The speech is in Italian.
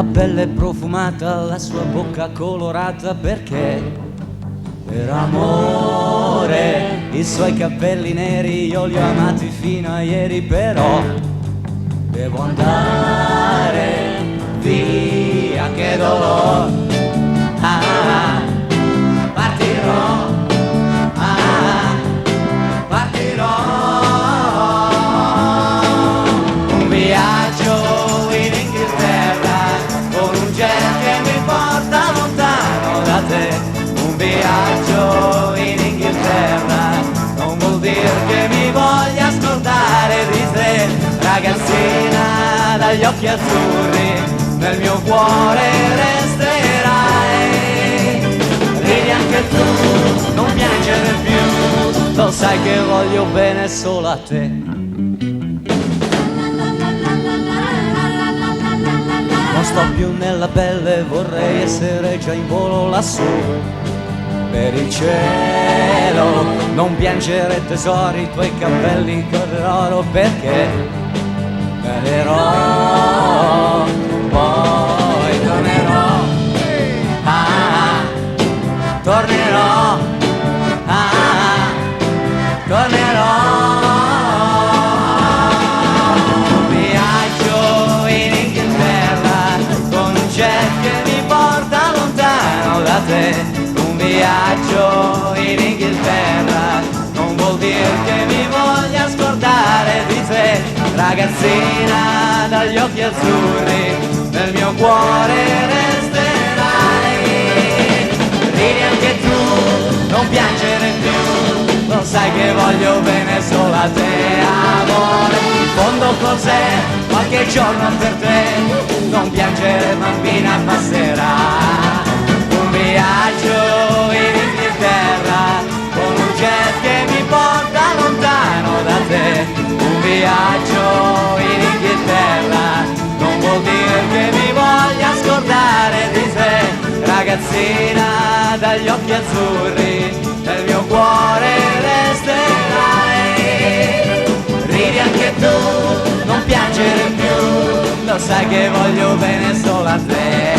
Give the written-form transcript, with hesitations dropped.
la pelle profumata, la sua bocca colorata, perché per amore i suoi capelli neri io li ho amati fino a ieri, però devo andare via, che dolore. Partirò, partirò. Un viaggio in Inghilterra con un jet che mi porta lontano da te. Un viaggio in Inghilterra non vuol dire che mi voglia scordare di te. Ragazzina dagli occhi azzurri, nel mio cuore resterai. Ridi anche tu, non piangere più, lo sai che voglio bene solo a te. Non sto più nella pelle, vorrei essere già in volo lassù per il cielo. Non piangere tesori, i tuoi capelli correrò, perché calerò, poi tornerò, tornerò, tornerò. Un viaggio in Inghilterra con un jet che mi porta lontano da te. Un viaggio in Inghilterra non vuol dire che mi voglia scordare di te. Ragazzina dagli occhi azzurri, nel mio cuore resterai. Ridi anche tu, non piangere più, lo sai che voglio bene solo a te. Amore, in fondo cos'è qualche giorno per te? Non piangere bambina, passerà. Un viaggio in Inghilterra con un jet che mi porta lontano da te. Un viaggio in Inghilterra non vuol dire che mi voglia scordare di te. Ragazzina dagli occhi azzurri, nel mio cuore resterai. Ridi anche tu, non piangere più, lo sai che voglio bene solo a te.